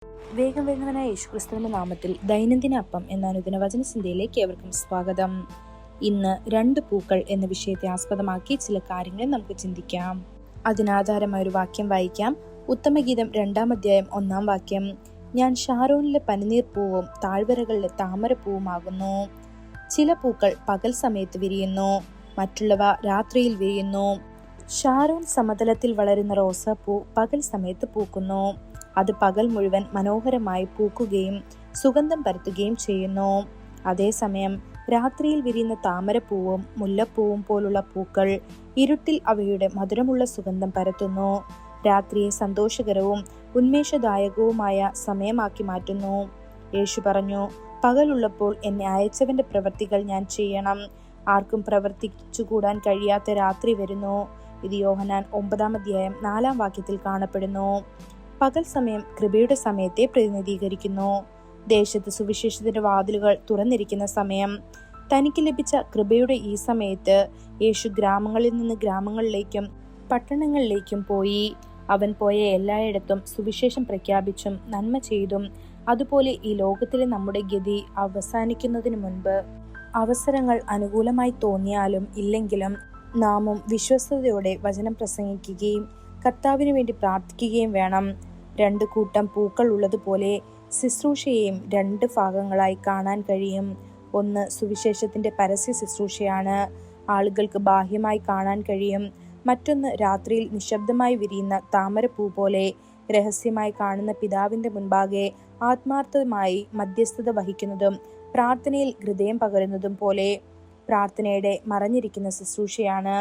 വേഗം വരുന്നവനായ യേശുക്രിസ്തുവിന്റെ നാമത്തിൽ ദൈനംദിന അപ്പം എന്ന അനുദിന വചനചിന്തയിലേക്ക് ഏവർക്കും സ്വാഗതം. ഇന്ന് 2 പൂക്കൾ എന്ന വിഷയത്തെ ആസ്പദമാക്കി ചില കാര്യങ്ങൾ നമുക്ക് ചിന്തിക്കാം. അതിനാധാരമായ ഒരു വാക്യം വായിക്കാം. ഉത്തമഗീതം 2-ാം അധ്യായം 1-ാം വാക്യം. ഞാൻ ഷാരോനിലെ പനിനീർ പൂവും താഴ്വരകളിലെ താമരപ്പൂവുമാകുന്നു. ചില പൂക്കൾ പകൽ സമയത്ത് വിരിയുന്നു, മറ്റുള്ളവ രാത്രിയിൽ വിരിയുന്നു. ഷാരോൻ സമതലത്തിൽ വളരുന്ന റോസാപ്പൂ പകൽ സമയത്ത് പൂക്കുന്നു. അത് പകൽ മുഴുവൻ മനോഹരമായി പൂക്കുകയും സുഗന്ധം പരത്തുകയും ചെയ്യുന്നു. അതേസമയം രാത്രിയിൽ വിരിയുന്ന താമരപ്പൂവും മുല്ലപ്പൂവും പോലുള്ള പൂക്കൾ ഇരുട്ടിൽ അവയുടെ മധുരമുള്ള സുഗന്ധം പരത്തുന്നു. രാത്രിയെ സന്തോഷകരവും ഉന്മേഷദായകവുമായ സമയമാക്കി മാറ്റുന്നു. യേശു പറഞ്ഞു, പകലുള്ളപ്പോൾ എന്നെ അയച്ചവന്റെ പ്രവൃത്തികൾ ഞാൻ ചെയ്യണം. ആർക്കും പ്രവർത്തിച്ചുകൂടാൻ കഴിയാത്ത രാത്രി വരുന്നു. ഇത് യോഹന്നാൻ 9-ാം അധ്യായം 4-ാം വാക്യത്തിൽ കാണപ്പെടുന്നു. പകൽ സമയം കൃപയുടെ സമയത്തെ പ്രതിനിധീകരിക്കുന്നു. ദേശത്ത് സുവിശേഷത്തിന്റെ വാതിലുകൾ തുറന്നിരിക്കുന്ന സമയം. തനിക്ക് ലഭിച്ച കൃപയുടെ ഈ സമയത്ത് യേശു ഗ്രാമങ്ങളിൽ നിന്ന് ഗ്രാമങ്ങളിലേക്കും പട്ടണങ്ങളിലേക്കും പോയി. അവൻ പോയ എല്ലായിടത്തും സുവിശേഷം പ്രഖ്യാപിച്ചും നന്മ ചെയ്തും. അതുപോലെ ഈ ലോകത്തിലെ നമ്മുടെ ഗതി അവസാനിക്കുന്നതിന് മുൻപ് അവസരങ്ങൾ അനുകൂലമായി തോന്നിയാലും ഇല്ലെങ്കിലും നാമും വിശ്വസ്തയോടെ വചനം പ്രസംഗിക്കുകയും കർത്താവിനു വേണ്ടി പ്രാർത്ഥിക്കുകയും വേണം. 2 കൂട്ടം പൂക്കൾ ഉള്ളതുപോലെ ശുശ്രൂഷയെയും 2 ഭാഗങ്ങളായി കാണാൻ കഴിയും. ഒന്ന് സുവിശേഷത്തിന്റെ പരസ്യ ശുശ്രൂഷയാണ്, ആളുകൾക്ക് ബാഹ്യമായി കാണാൻ കഴിയും. മറ്റൊന്ന് രാത്രിയിൽ നിശബ്ദമായി വിരിയുന്ന താമരപ്പൂ പോലെ രഹസ്യമായി കാണുന്ന പിതാവിന്റെ മുൻപാകെ ആത്മാർത്ഥമായി മധ്യസ്ഥത വഹിക്കുന്നതും പ്രാർത്ഥനയിൽ ഹൃദയം പകരുന്നതും പോലെ പ്രാർത്ഥനയുടെ മറഞ്ഞിരിക്കുന്ന ശുശ്രൂഷയാണ്.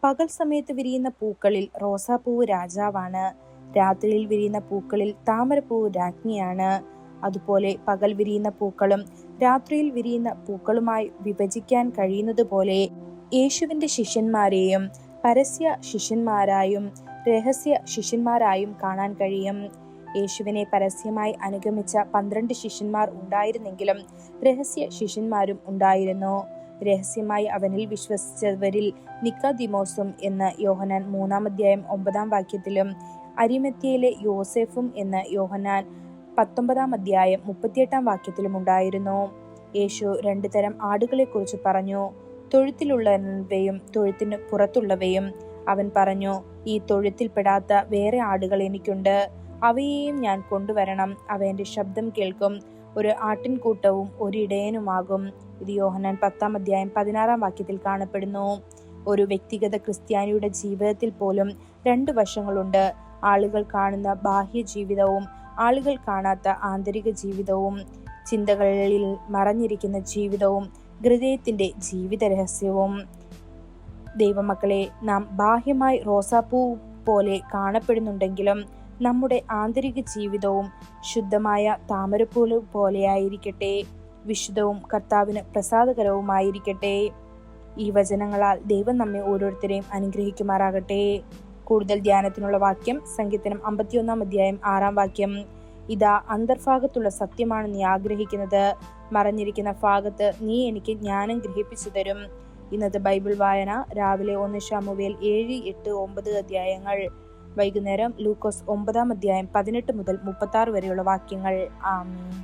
പകൽ സമയത്ത് വിരിയുന്ന പൂക്കളിൽ റോസാപ്പൂവ് രാജാവാണ്. രാത്രിയിൽ വിരിയുന്ന പൂക്കളിൽ താമരപ്പൂവ് രാജ്ഞിയാണ്. അതുപോലെ പകൽ വിരിയുന്ന പൂക്കളും രാത്രിയിൽ വിരിയുന്ന പൂക്കളുമായി വിഭജിക്കാൻ കഴിയുന്നത് പോലെ യേശുവിന്റെ ശിഷ്യന്മാരെയും പരസ്യ ശിഷ്യന്മാരായും രഹസ്യ ശിഷ്യന്മാരായും കാണാൻ കഴിയും. യേശുവിനെ പരസ്യമായി അനുഗമിച്ച 12 ശിഷ്യന്മാർ ഉണ്ടായിരുന്നെങ്കിലും രഹസ്യ ശിഷ്യന്മാരും ഉണ്ടായിരുന്നു. രഹസ്യമായി അവനിൽ വിശ്വസിച്ചവരിൽ നിക്കോദിമോസും എന്ന് യോഹന്നാൻ 3-ാം അധ്യായം 9-ാം വാക്യത്തിലും അരിമത്യയിലെ യോസേഫും എന്ന് യോഹന്നാൻ 19-ാം അധ്യായം 38-ാം വാക്യത്തിലും ഉണ്ടായിരുന്നു. യേശു 2 തരം ആടുകളെ കുറിച്ച് പറഞ്ഞു, തൊഴുത്തിലുള്ളവയും തൊഴുത്തിന് പുറത്തുള്ളവയും. അവൻ പറഞ്ഞു, ഈ തൊഴുത്തിൽപ്പെടാത്ത വേറെ ആടുകൾ എനിക്കുണ്ട്, അവയെയും ഞാൻ കൊണ്ടുവരണം. അവ എന്റെ ശബ്ദം കേൾക്കും. ഒരു ആട്ടിൻകൂട്ടവും ഒരിടയനുമാകും. ഇത് യോഹന്നാൻ 10-ാം അധ്യായം 16-ാം വാക്യത്തിൽ കാണപ്പെടുന്നു. ഒരു വ്യക്തിഗത ക്രിസ്ത്യാനിയുടെ ജീവിതത്തിൽ പോലും 2 വശങ്ങളുണ്ട്. ആളുകൾ കാണുന്ന ബാഹ്യ ജീവിതവും ആളുകൾ കാണാത്ത ആന്തരിക ജീവിതവും. ചിന്തകളിൽ മറഞ്ഞിരിക്കുന്ന ജീവിതവും ഹൃദയത്തിന്റെ ജീവിത രഹസ്യവും. ദൈവമക്കളെ, നാം ബാഹ്യമായി റോസാപ്പൂ പോലെ കാണപ്പെടുന്നുണ്ടെങ്കിലും നമ്മുടെ ആന്തരിക ജീവിതവും ശുദ്ധമായ താമരപ്പൂ പോലെയായിരിക്കട്ടെ, വിശുദ്ധവും കർത്താവിന് പ്രസാദകരവുമായിരിക്കട്ടെ. ഈ വചനങ്ങളാൽ ദൈവം നമ്മെ ഓരോരുത്തരെയും അനുഗ്രഹിക്കുമാറാകട്ടെ. കൂടുതൽ ധ്യാനത്തിനുള്ള വാക്യം സങ്കീർത്തനം 51-ാം അധ്യായം 6-ാം വാക്യം. ഇതാ അന്തർഭാഗത്തുള്ള സത്യമാണ് നീ ആഗ്രഹിക്കുന്നത്, മറഞ്ഞിരിക്കുന്ന ഭാഗത്ത് നീ എനിക്ക് ജ്ഞാനം ഗ്രഹിപ്പിച്ചു തരും. ഇന്നത്തെ ബൈബിൾ വായന രാവിലെ 1 ശമൂവേൽ 7, 8, 9 അധ്യായങ്ങൾ. വൈകുന്നേരം ലൂക്കോസ് 9-ാം അധ്യായം 18 മുതൽ 36 വരെയുള്ള വാക്യങ്ങൾ. ആമേൻ.